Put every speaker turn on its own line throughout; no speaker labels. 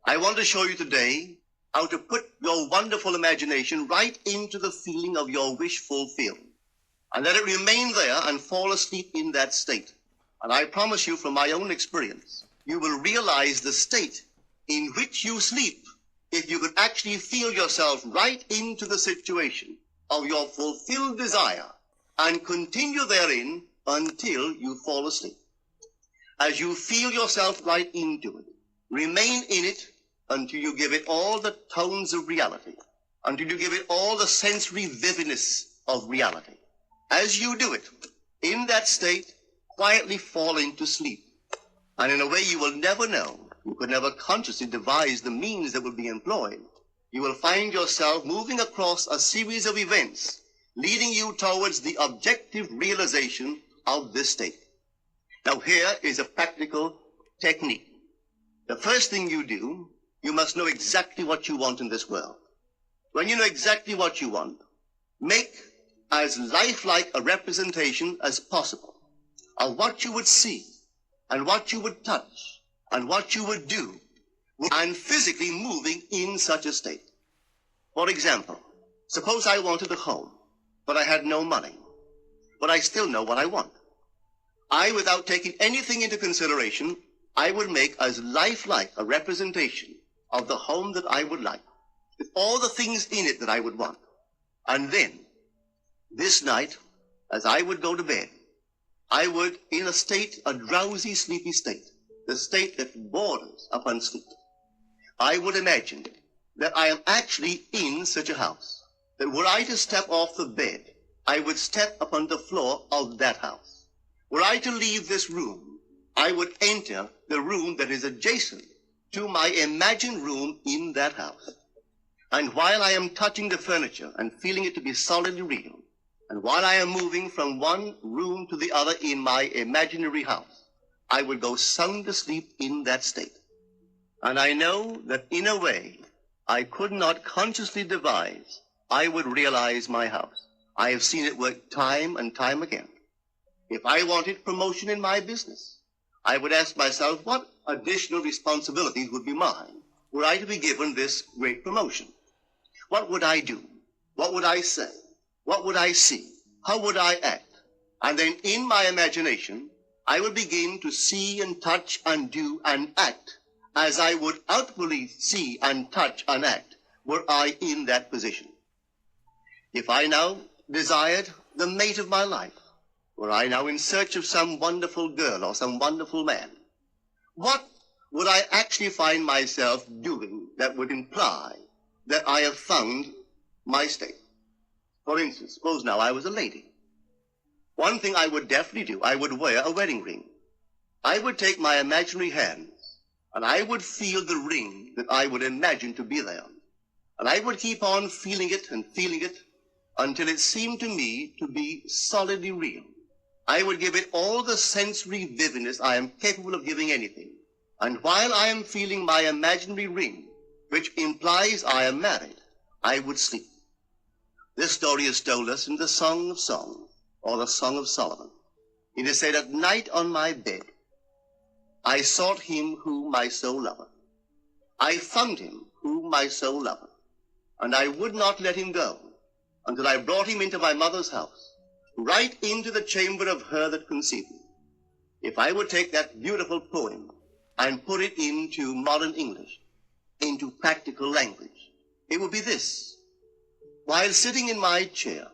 I want to show you today how to put your wonderful imagination right into the feeling of your wish fulfilled, and let it remain there and fall asleep in that state. And I promise you from my own experience, you will realize the state in which you sleep if you could actually feel yourself right into the situation of your fulfilled desire and continue therein until you fall asleep. As you feel yourself right into it, remain in it until you give it all the tones of reality, until you give it all the sensory vividness of reality. As you do it, in that state, quietly fall into sleep. And in a way you will never know, you could never consciously devise the means that will be employed. You will find yourself moving across a series of events, leading you towards the objective realization of this state. Now here is a practical technique. The first thing you do, you must know exactly what you want in this world. When you know exactly what you want, make as lifelike a representation as possible of what you would see and what you would touch and what you would do and physically moving in such a state. For example, suppose I wanted a home, but I had no money, but I still know what I want. I, without taking anything into consideration, I would make as lifelike a representation of the home that I would like, with all the things in it that I would want. And then, this night, as I would go to bed, I would, in a state, a drowsy, sleepy state, the state that borders upon sleep, I would imagine that I am actually in such a house, that were I to step off the bed, I would step upon the floor of that house. Were I to leave this room, I would enter the room that is adjacent to my imagined room in that house. And while I am touching the furniture and feeling it to be solidly real, and while I am moving from one room to the other in my imaginary house, I would go sound asleep in that state. And I know that in a way I could not consciously devise, I would realize my house. I have seen it work time and time again. If I wanted promotion in my business, I would ask myself what additional responsibilities would be mine were I to be given this great promotion. What would I do? What would I say? What would I see? How would I act? And then in my imagination, I would begin to see and touch and do and act as I would outwardly see and touch and act were I in that position. If I now desired the mate of my life, were I now in search of some wonderful girl or some wonderful man, what would I actually find myself doing that would imply that I have found my state? For instance, suppose now I was a lady. One thing I would definitely do, I would wear a wedding ring. I would take my imaginary hands, and I would feel the ring that I would imagine to be there. And I would keep on feeling it until it seemed to me to be solidly real. I would give it all the sensory vividness I am capable of giving anything. And while I am feeling my imaginary ring, which implies I am married, I would sleep. This story is told us in the Song of Songs, or the Song of Solomon. It is said, "At night on my bed, I sought him whom my soul loveth. I found him whom my soul loveth, and I would not let him go until I brought him into my mother's house, right into the chamber of her that conceived me." If I would take that beautiful poem and put it into modern English, into practical language, it would be this. While sitting in my chair,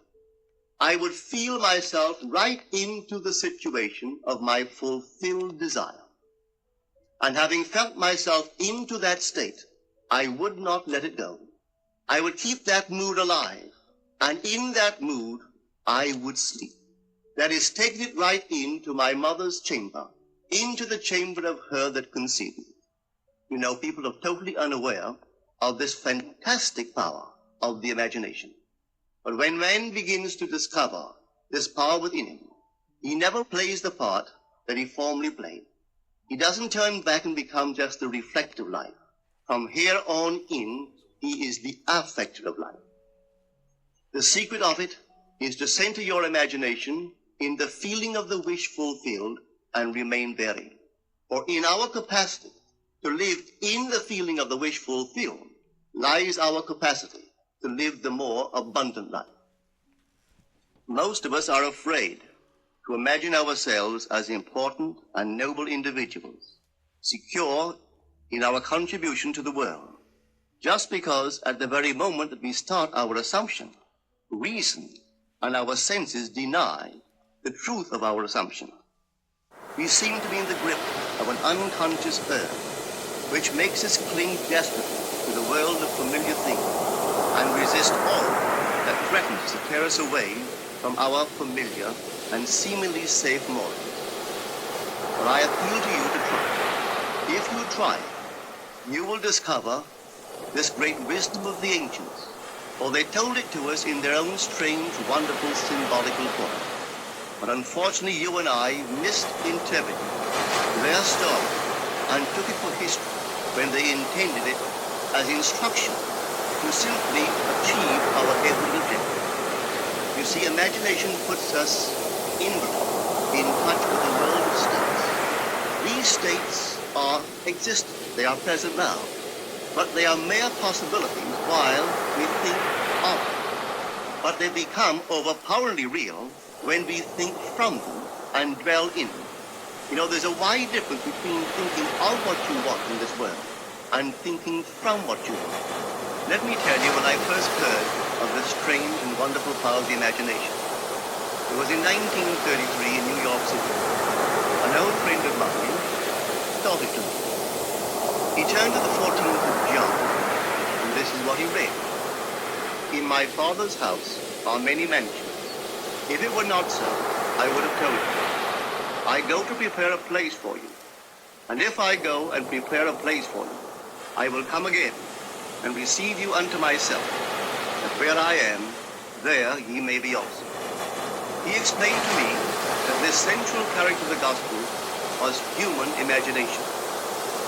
I would feel myself right into the situation of my fulfilled desire. And having felt myself into that state, I would not let it go. I would keep that mood alive, and in that mood, I would sleep. That is, taking it right into my mother's chamber, into the chamber of her that conceived me. You know, people are totally unaware of this fantastic power of the imagination. But when man begins to discover this power within him, he never plays the part that he formerly played. He doesn't turn back and become just the reflective life. From here on in, he is the affecter of life. The secret of it is to center your imagination in the feeling of the wish fulfilled and remain therein. For in our capacity to live in the feeling of the wish fulfilled lies our capacity to live the more abundant life. Most of us are afraid to imagine ourselves as important and noble individuals, secure in our contribution to the world, just because at the very moment that we start our assumption, reason and our senses deny the truth of our assumption. We seem to be in the grip of an unconscious urge, which makes us cling desperately to the world of familiar things and resist all that threatens to tear us away from our familiar and seemingly safe morals. But I appeal to you to try. If you try, you will discover this great wisdom of the ancients, for they told it to us in their own strange, wonderful, symbolical form. But unfortunately, you and I misinterpreted their story and took it for history when they intended it as instruction to simply achieve our every objective. You see, imagination puts us inward, in touch with the world of states. These states are existent. They are present now. But they are mere possibilities while we think of them. But they become overpoweringly real when we think from them and dwell in them. You know, there's a wide difference between thinking of what you want in this world and thinking from what you want. Let me tell you when I first heard of the strange and wonderful power of the imagination. It was in 1933 in New York City. An old friend of mine taught it to me. He turned to the 14th of John, and this is what he read. In my Father's house are many mansions. If it were not so, I would have told you. I go to prepare a place for you. And if I go and prepare a place for you, I will come again and receive you unto myself, that where I am, there ye may be also. He explained to me that this central character of the gospel was human imagination.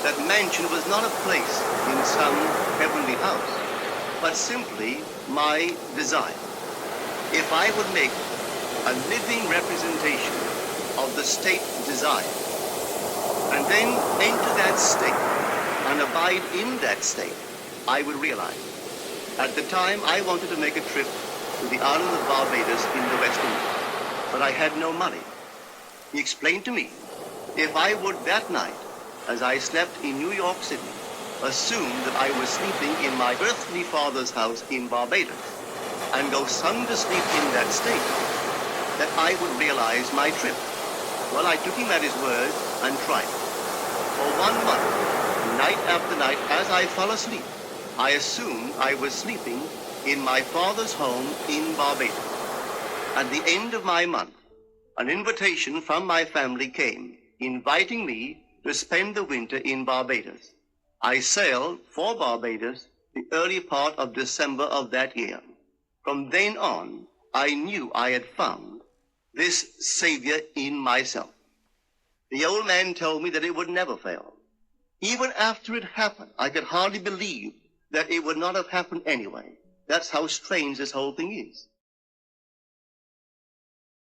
That mansion was not a place in some heavenly house, but simply my desire. If I would make a living representation of the state desire, and then enter that state and abide in that state, I would realize. At the time, I wanted to make a trip to the island of Barbados in the West Indies, but I had no money. He explained to me, if I would that night, as I slept in New York City, assume that I was sleeping in my earthly father's house in Barbados, and go sound asleep in that state, that I would realize my trip. Well, I took him at his word and tried. For 1 month, night after night, as I fell asleep, I assumed I was sleeping in my father's home in Barbados. At the end of my month, an invitation from my family came, inviting me to spend the winter in Barbados. I sailed for Barbados the early part of December of that year. From then on, I knew I had found this Savior in myself. The old man told me that it would never fail. Even after it happened, I could hardly believe that it would not have happened anyway. That's how strange this whole thing is.